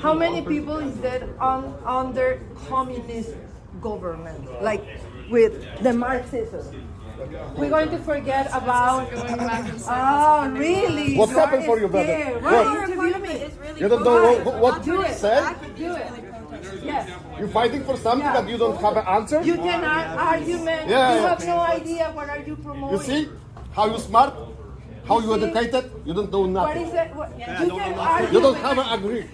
How many people is there under communist government, like with the Marxism? We're going to forget about. Oh, really? What happened for you, brother? Right? Interview me. You don't know what Do it. say? Do it. Yes. You're fighting for something that you don't have an answer? You can argument. Yeah, You yeah. have no idea what are you promoting. You see how you smart? How you educated? You don't know What nothing. is it? You can argue. You don't have an agree.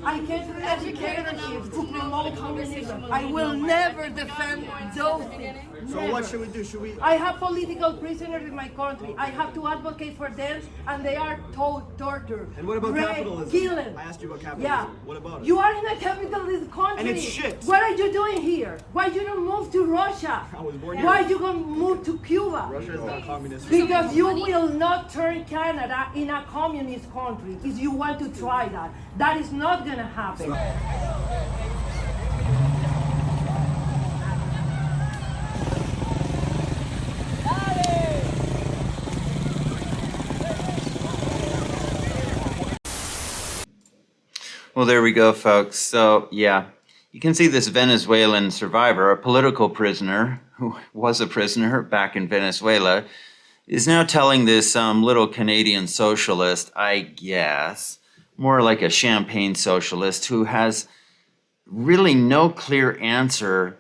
I get dictatorship to promote communism. I will never defend those things. So what should we do? Should we? I have political prisoners in my country. I have to advocate for them, and they are tortured. And what about raped, capitalism? Killing. I asked you about capitalism. Yeah. What about it? You are in a capitalist country. And it's shit. What are you doing here? Why you don't move to Russia? I was born here. Why you gonna move to Cuba? Russia is not communist. Because you will not turn Canada in a communist country if you want to try that. That is not gonna happen. Well, there we go, folks. So, yeah, you can see this Venezuelan survivor, a political prisoner who was a prisoner back in Venezuela, is now telling this little Canadian socialist, I guess, more like a champagne socialist, who has really no clear answer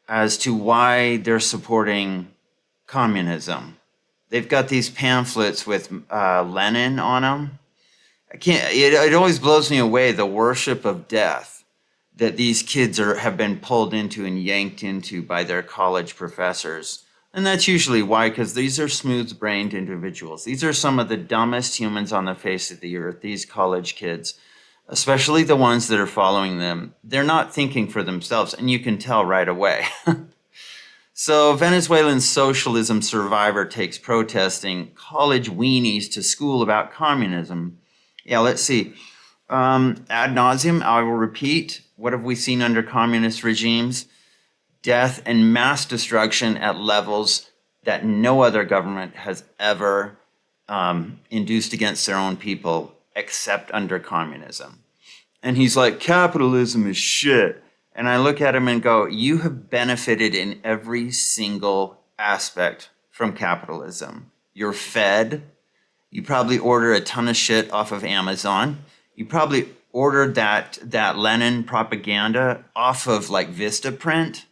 as to why they're supporting communism. They've got these pamphlets with Lenin on them. It always blows me away, the worship of death that these kids have been pulled into and yanked into by their college professors. And that's usually why, because these are smooth-brained individuals. These are some of the dumbest humans on the face of the earth, these college kids, especially the ones that are following them. They're not thinking for themselves, and you can tell right away. So Venezuelan socialism survivor takes protesting college weenies to school about communism. Yeah, let's see. Ad nauseum, I will repeat. What have we seen under communist regimes? Death and mass destruction at levels that no other government has ever induced against their own people except under communism. And he's like, capitalism is shit. And I look at him and go, you have benefited in every single aspect from capitalism. You're fed. You probably order a ton of shit off of Amazon. You probably ordered that Lenin propaganda off of like Vistaprint.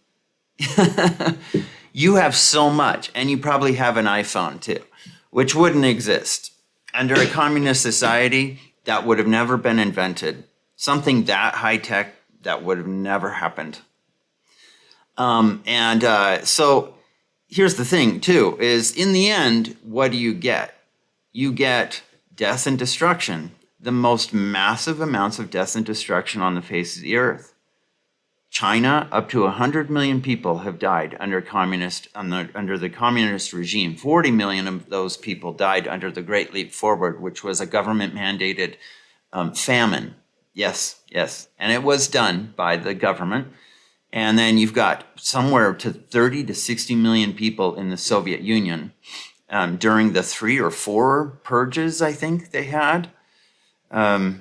You have so much, and you probably have an iPhone too, which wouldn't exist. Under a communist society, that would have never been invented. Something that high-tech, that would have never happened. So here's the thing too, is in the end, what do you get? You get death and destruction, the most massive amounts of death and destruction on the face of the earth. China, up to 100 million people have died under the communist regime. 40 million of those people died under the Great Leap Forward, which was a government-mandated famine. Yes. And it was done by the government. And then you've got somewhere to 30 to 60 million people in the Soviet Union during the 3 or 4 purges, I think they had. So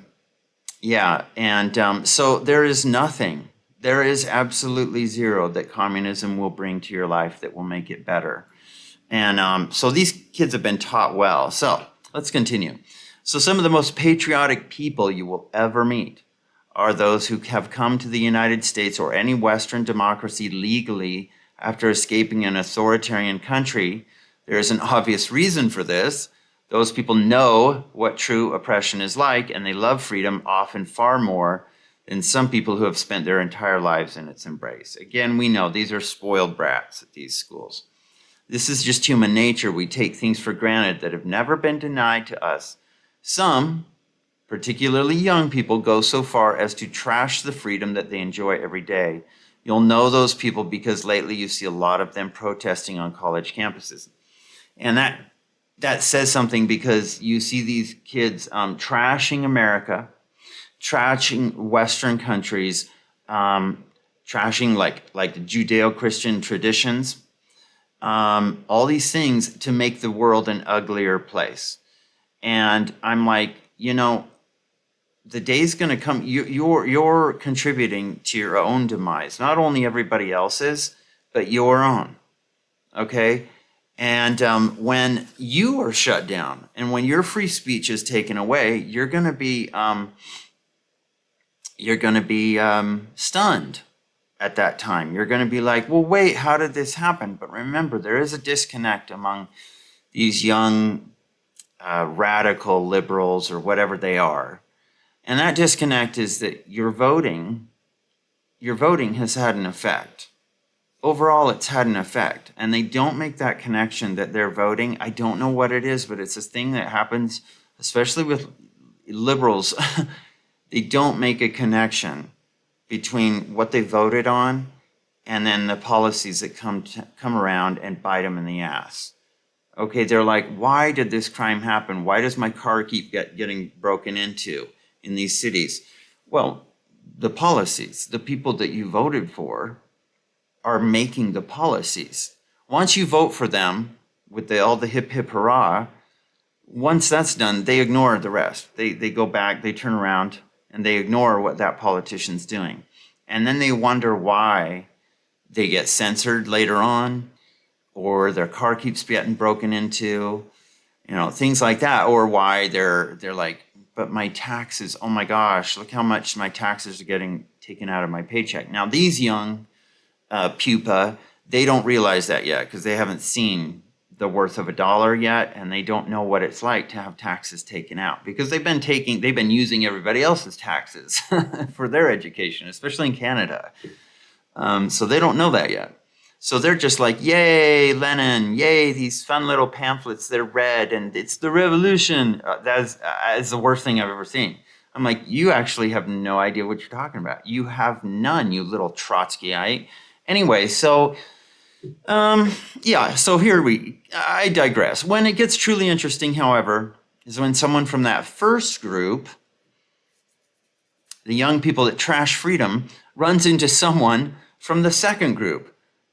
there is nothing. There is absolutely zero that communism will bring to your life that will make it better. And so these kids have been taught well. So let's continue. So some of the most patriotic people you will ever meet are those who have come to the United States or any Western democracy legally after escaping an authoritarian country. There is an obvious reason for this. Those people know what true oppression is like, and they love freedom often far more than some people who have spent their entire lives in its embrace. Again, we know these are spoiled brats at these schools. This is just human nature. We take things for granted that have never been denied to us. Some, particularly young people, go so far as to trash the freedom that they enjoy every day. You'll know those people because lately you see a lot of them protesting on college campuses. And that says something, because you see these kids trashing America, trashing Western countries, trashing like the Judeo-Christian traditions, all these things to make the world an uglier place. And I'm like, the day's going to come. You're contributing to your own demise, not only everybody else's, but your own. Okay, and when you are shut down, and when your free speech is taken away, you're going to be stunned at that time. You're going to be like, well, wait, how did this happen? But remember, there is a disconnect among these young radical liberals or whatever they are. And that disconnect is that your voting has had an effect. Overall, it's had an effect. And they don't make that connection that they're voting. I don't know what it is, but it's a thing that happens, especially with liberals. They don't make a connection between what they voted on and then the policies that come around and bite them in the ass. Okay, they're like, why did this crime happen? Why does my car keep getting broken into in these cities? Well, the policies, the people that you voted for are making the policies. Once you vote for them with all the hip hip hurrah, once that's done, they ignore the rest. They go back, they turn around, and they ignore what that politician's doing. And then they wonder why they get censored later on, or their car keeps getting broken into, things like that, or why they're like, but my taxes, oh my gosh, look how much my taxes are getting taken out of my paycheck. Now, these young pupa, they don't realize that yet because they haven't seen the worth of $1 yet, and they don't know what it's like to have taxes taken out because they've been using everybody else's taxes for their education, especially in Canada. So they don't know that yet. So they're just like, yay, Lenin, yay, these fun little pamphlets, they're red, and it's the revolution. That is the worst thing I've ever seen. I'm like, you actually have no idea what you're talking about. You have none, you little Trotskyite. Anyway, so, so I digress. When it gets truly interesting, however, is when someone from that first group, the young people that trash freedom, runs into someone from the second group,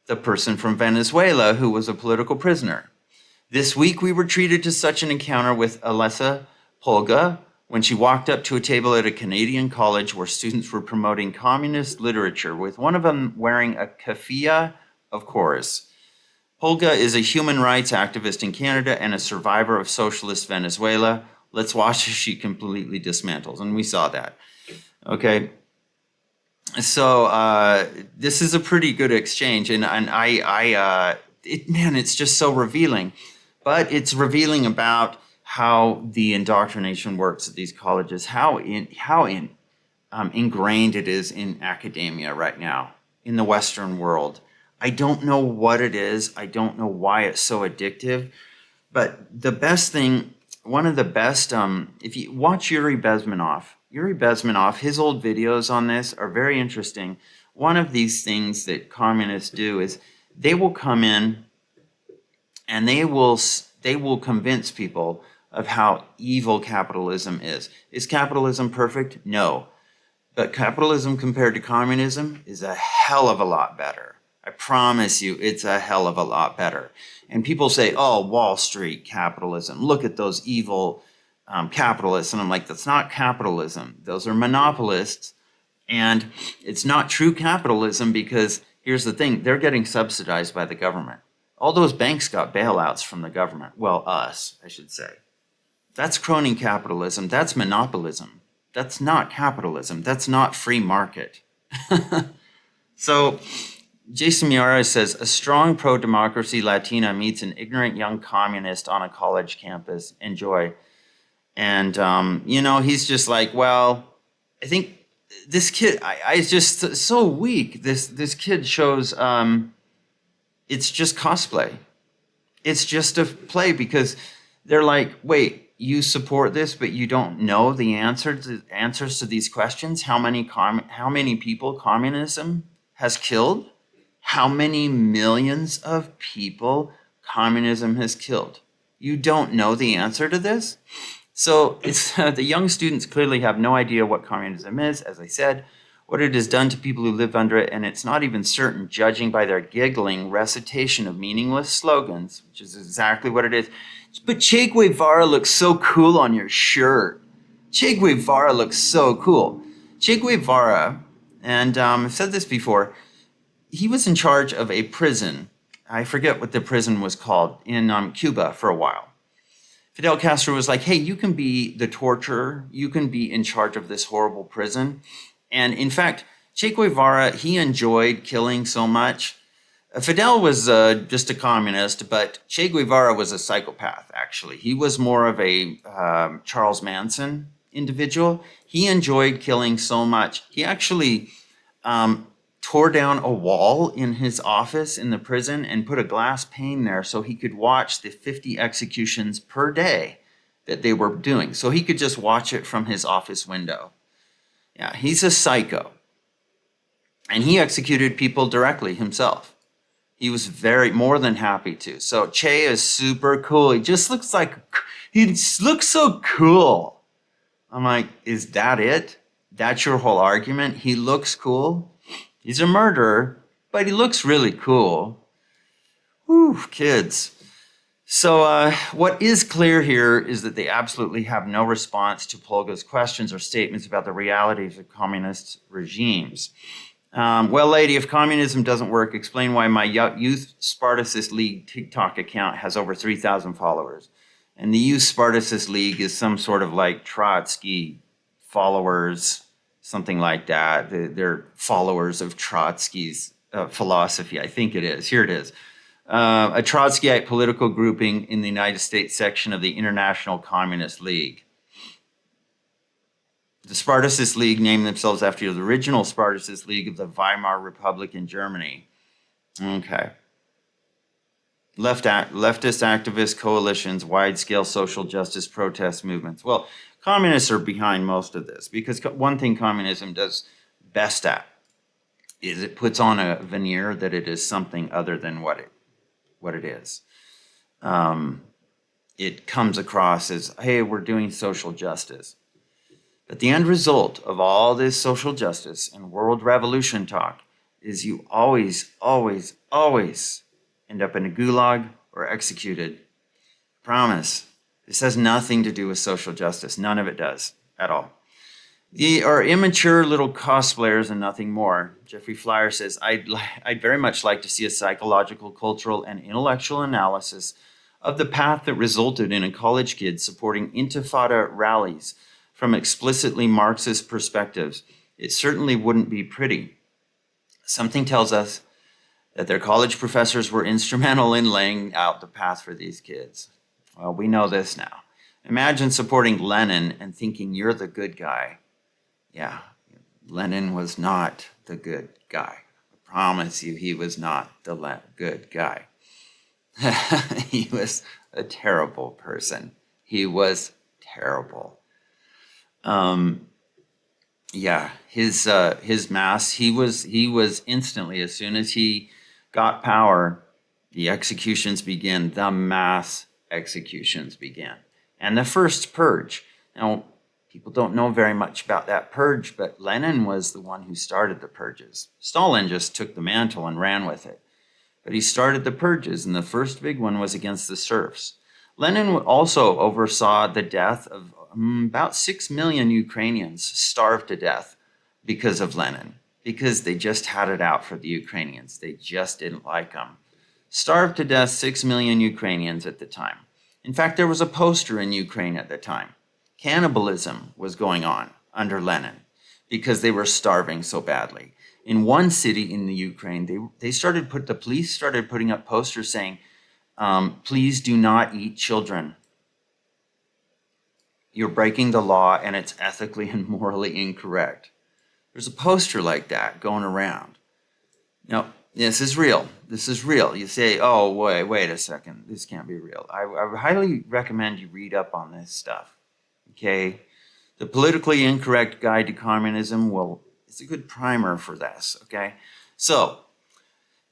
the person from Venezuela who was a political prisoner. This week, we were treated to such an encounter with Alessa Polga when she walked up to a table at a Canadian college where students were promoting communist literature, with one of them wearing a keffiyeh, of course. Polga is a human rights activist in Canada and a survivor of socialist Venezuela. Let's watch as she completely dismantles, and we saw that. Okay. So this is a pretty good exchange, and it's just so revealing. But it's revealing about how the indoctrination works at these colleges, how ingrained it is in academia right now in the Western world. I don't know what it is. I don't know why it's so addictive. But the best thing, one of the best, if you watch Yuri Bezmenov, his old videos on this are very interesting. One of these things that communists do is they will come in and they will convince people of how evil capitalism is. Is capitalism perfect? No. But capitalism compared to communism is a hell of a lot better. I promise you, it's a hell of a lot better. And people say, oh, Wall Street capitalism, look at those evil capitalists. And I'm like, that's not capitalism. Those are monopolists. And it's not true capitalism because here's the thing, they're getting subsidized by the government. All those banks got bailouts from the government. Well, us, I should say. That's crony capitalism. That's monopolism. That's not capitalism. That's not free market. So Jason Miara says, a strong pro-democracy Latina meets an ignorant young communist on a college campus. Enjoy. And, he's just like, well, I think this kid, I just so weak. This kid shows it's just cosplay. It's just a play because they're like, wait, you support this, but you don't know the answers to these questions? How many people communism has killed? How many millions of people communism has killed? You don't know the answer to this? So it's the young students clearly have no idea what communism is, as I said, what it has done to people who live under it, and it's not even certain, judging by their giggling recitation of meaningless slogans, which is exactly what it is. But Che Guevara looks so cool on your shirt. Che Guevara looks so cool. Che Guevara, and I've said this before, he was in charge of a prison. I forget what the prison was called in Cuba for a while. Fidel Castro was like, hey, you can be the torturer. You can be in charge of this horrible prison. And in fact, Che Guevara, he enjoyed killing so much. Fidel was just a communist, but Che Guevara was a psychopath, actually. He was more of a Charles Manson individual. He enjoyed killing so much. He actually tore down a wall in his office in the prison and put a glass pane there so he could watch the 50 executions per day that they were doing. So he could just watch it from his office window. Yeah, he's a psycho. And he executed people directly himself. He was more than happy to. So Che is super cool. He looks so cool. I'm like, is that it? That's your whole argument? He looks cool? He's a murderer, but he looks really cool. Whew, kids. So what is clear here is that they absolutely have no response to Polga's questions or statements about the realities of communist regimes. Well, lady, if communism doesn't work, explain why my Youth Spartacist League TikTok account has over 3,000 followers. And the Youth Spartacist League is some sort of like Trotsky followers, something like that. They're followers of Trotsky's philosophy. I think it is. Here it is. A Trotskyite political grouping in the United States section of the International Communist League. The Spartacist League named themselves after the original Spartacist League of the Weimar Republic in Germany. Okay. Leftist activist coalitions, wide-scale social justice protest movements. Well, communists are behind most of this because one thing communism does best at is it puts on a veneer that it is something other than what it is. It comes across as, hey, we're doing social justice. But the end result of all this social justice and world revolution talk is you always, always, always end up in a gulag or executed. Promise. This has nothing to do with social justice. None of it does at all. They are immature little cosplayers and nothing more. Jeffrey Flyer says, I'd very much like to see a psychological, cultural, and intellectual analysis of the path that resulted in a college kid supporting Intifada rallies from explicitly Marxist perspectives. It certainly wouldn't be pretty. Something tells us that their college professors were instrumental in laying out the path for these kids. Well, we know this now. Imagine supporting Lenin and thinking you're the good guy. Yeah, Lenin was not the good guy. I promise you, he was not the good guy. He was a terrible person. He was terrible. Yeah, his mass, he was instantly, as soon as he got power, the executions began, the mass executions began. And the first purge. Now, people don't know very much about that purge, but Lenin was the one who started the purges. Stalin just took the mantle and ran with it. But he started the purges, and the first big one was against the serfs. Lenin also oversaw the death of about 6 million Ukrainians starved to death because of Lenin, because they just had it out for the Ukrainians. They just didn't like them. Starved to death 6 million Ukrainians at the time. In fact, there was a poster in Ukraine at the time. Cannibalism was going on under Lenin because they were starving so badly. In one city in the Ukraine, the police started putting up posters saying, please do not eat children. You're breaking the law and it's ethically and morally incorrect. There's a poster like that going around. Now, this is real. This is real. You say, oh, wait a second. This can't be real. I highly recommend you read up on this stuff. Okay? The Politically Incorrect Guide to Communism it's a good primer for this. Okay? So,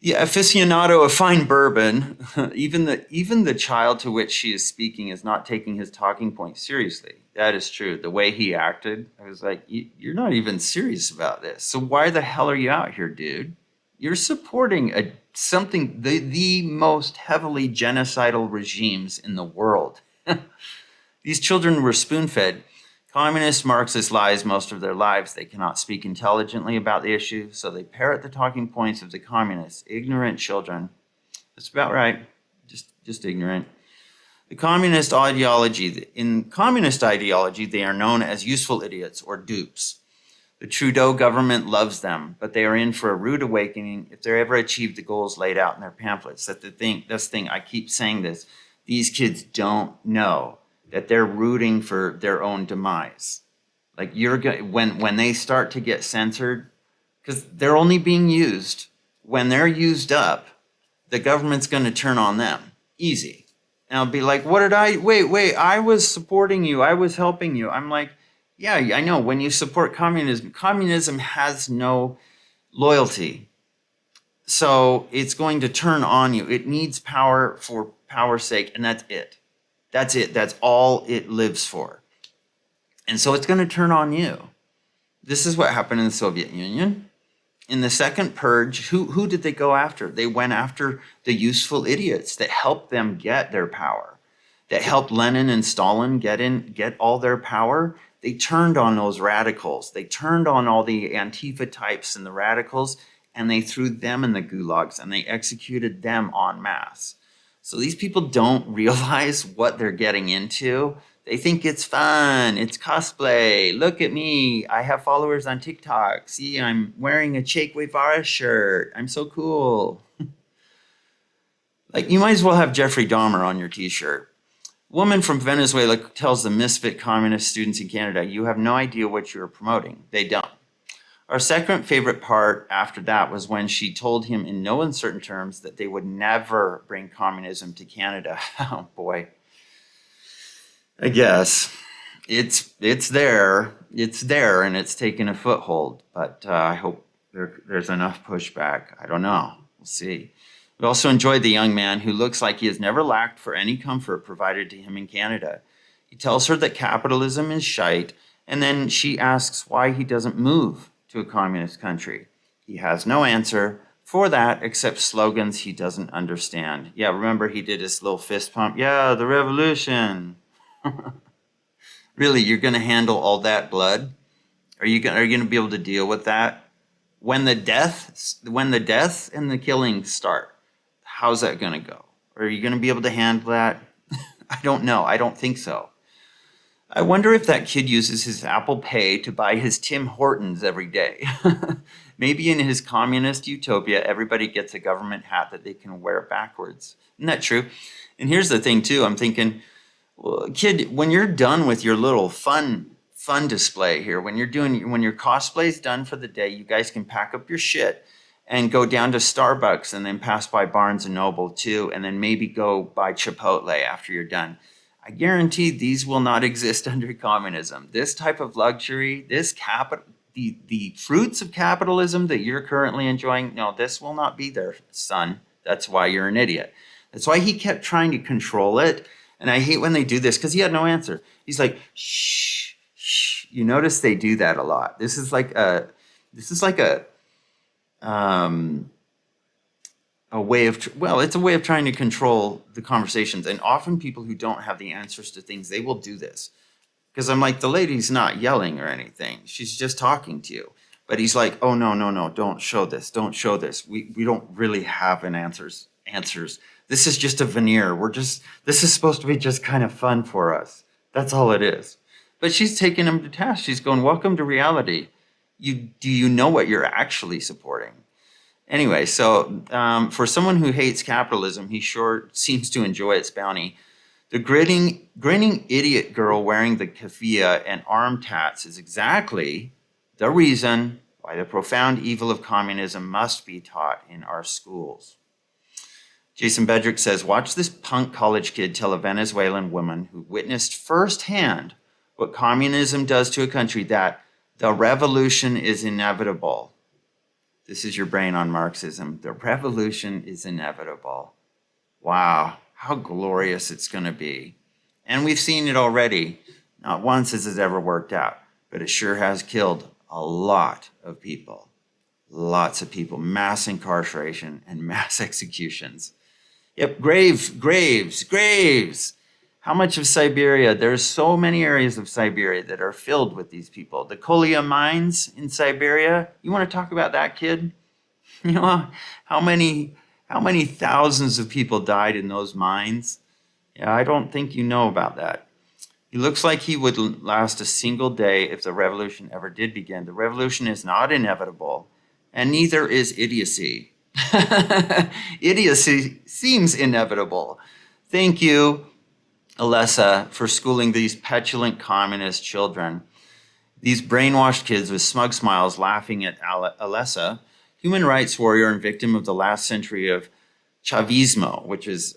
the aficionado of fine bourbon, even the child to which she is speaking is not taking his talking point seriously. That is true. The way he acted, I was like, you're not even serious about this. So why the hell are you out here, dude? You're supporting the most heavily genocidal regimes in the world. These children were spoon-fed. Communist Marxist lies most of their lives. They cannot speak intelligently about the issue, so they parrot the talking points of the communists, ignorant children. That's about right, just ignorant. In communist ideology, they are known as useful idiots or dupes. The Trudeau government loves them, but they are in for a rude awakening if they ever achieve the goals laid out in their pamphlets. That's the thing, I keep saying this. These kids don't know that they're rooting for their own demise. Like when they start to get censored, because they're only being used, when they're used up, the government's going to turn on them. Easy. And I'll be like, wait, I was supporting you. I was helping you. I'm like, yeah, I know. When you support communism has no loyalty. So it's going to turn on you. It needs power for power's sake, and that's it. That's it. That's all it lives for. And so it's going to turn on you. This is what happened in the Soviet Union. In the second purge, who did they go after? They went after the useful idiots that helped them get their power, that helped Lenin and Stalin get all their power. They turned on those radicals. They turned on all the Antifa types and the radicals, and they threw them in the gulags, and they executed them en masse. So these people don't realize what they're getting into. They think it's fun. It's cosplay. Look at me. I have followers on TikTok. See, I'm wearing a Che Guevara shirt. I'm so cool. Like, you might as well have Jeffrey Dahmer on your t-shirt. Woman from Venezuela tells the misfit communist students in Canada, you have no idea what you're promoting. They don't. Our second favorite part after that was when she told him in no uncertain terms that they would never bring communism to Canada. Oh boy. I guess it's there, and it's taken a foothold. But I hope there's enough pushback. I don't know. We'll see. We also enjoyed the young man who looks like he has never lacked for any comfort provided to him in Canada. He tells her that capitalism is shite, and then she asks why he doesn't move to a communist country. He has no answer for that except slogans he doesn't understand. Yeah, remember he did his little fist pump? Yeah, the revolution. Really, you're going to handle all that blood? Are you going to be able to deal with that? When the deaths and the killings start, how's that going to go? Are you going to be able to handle that? I don't know. I don't think so. I wonder if that kid uses his Apple Pay to buy his Tim Hortons every day. Maybe in his communist utopia, everybody gets a government hat that they can wear backwards. Isn't that true? And here's the thing, too. I'm thinking, well, kid, when you're done with your little fun display here, when your cosplay's done for the day, you guys can pack up your shit and go down to Starbucks and then pass by Barnes and Noble too, and then maybe go by Chipotle after you're done. I guarantee these will not exist under communism. This type of luxury, the fruits of capitalism that you're currently enjoying, no, this will not be there, son. That's why you're an idiot. That's why he kept trying to control it. And I hate when they do this because he had no answer. He's like, shh, shh. You notice they do that a lot. This is like a way of, it's a way of trying to control the conversations. And often people who don't have the answers to things, they will do this. Because I'm like, the lady's not yelling or anything. She's just talking to you. But he's like, oh, no, don't show this. Don't show this. We don't really have answers. This is just a veneer. This is supposed to be just kind of fun for us. That's all it is. But she's taking him to task. She's going, welcome to reality. Do you know what you're actually supporting? Anyway, so for someone who hates capitalism, he sure seems to enjoy its bounty. The grinning idiot girl wearing the keffiyeh and arm tats is exactly the reason why the profound evil of communism must be taught in our schools. Jason Bedrick says, watch this punk college kid tell a Venezuelan woman who witnessed firsthand what communism does to a country that the revolution is inevitable. This is your brain on Marxism. The revolution is inevitable. Wow, how glorious it's going to be. And we've seen it already. Not once has it ever worked out, but it sure has killed a lot of people. Lots of people, mass incarceration and mass executions. Yep, graves. How much of Siberia? There's so many areas of Siberia that are filled with these people. The Kolia mines in Siberia, you want to talk about that, kid? You know, how many thousands of people died in those mines? Yeah, I don't think you know about that. He looks like he would last a single day if the revolution ever did begin. The revolution is not inevitable, and neither is idiocy. Idiocy seems inevitable. Thank you, Alessa, for schooling these petulant communist children. These brainwashed kids with smug smiles laughing at Alessa, human rights warrior and victim of the last century of Chavismo, which is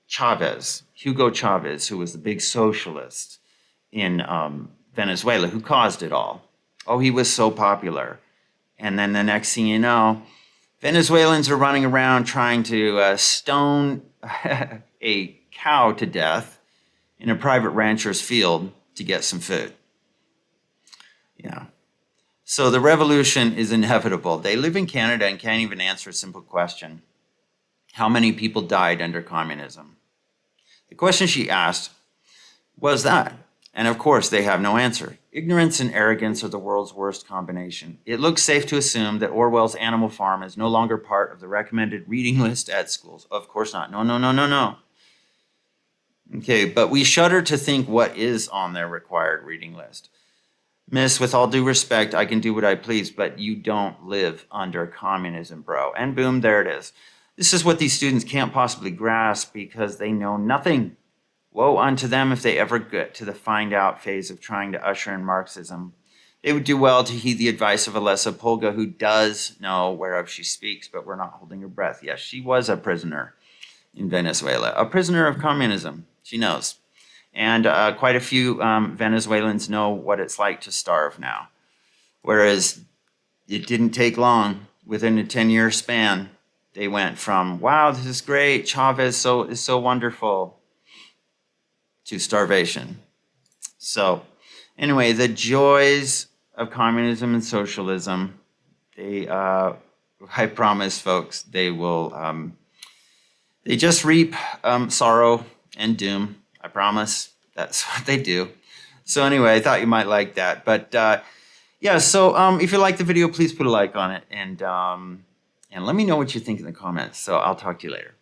Chavez, Hugo Chavez, who was the big socialist in Venezuela, who caused it all. Oh, he was so popular. And then the next thing you know, Venezuelans are running around trying to stone a cow to death in a private rancher's field to get some food. Yeah. So the revolution is inevitable. They live in Canada and can't even answer a simple question. How many people died under communism? The question she asked was that. And of course, they have no answer. Ignorance and arrogance are the world's worst combination. It looks safe to assume that Orwell's Animal Farm is no longer part of the recommended reading list at schools. Of course not. No, no, no, no, no. Okay, but we shudder to think what is on their required reading list. Miss, with all due respect, I can do what I please, but you don't live under communism, bro. And boom, there it is. This is what these students can't possibly grasp because they know nothing. Woe unto them if they ever get to the find out phase of trying to usher in Marxism. They would do well to heed the advice of Alessa Polga, who does know whereof she speaks, but we're not holding her breath. Yes, she was a prisoner in Venezuela, a prisoner of communism. She knows. And quite a few Venezuelans know what it's like to starve now. Whereas it didn't take long. Within a 10-year span, they went from, wow, this is great, Chavez is so wonderful, to starvation. So anyway, the joys of communism and socialism, I promise folks, they just reap sorrow and doom. I promise. That's what they do. So anyway, I thought you might like that. But yeah, so if you like the video, please put a like on it. And let me know what you think in the comments. So I'll talk to you later.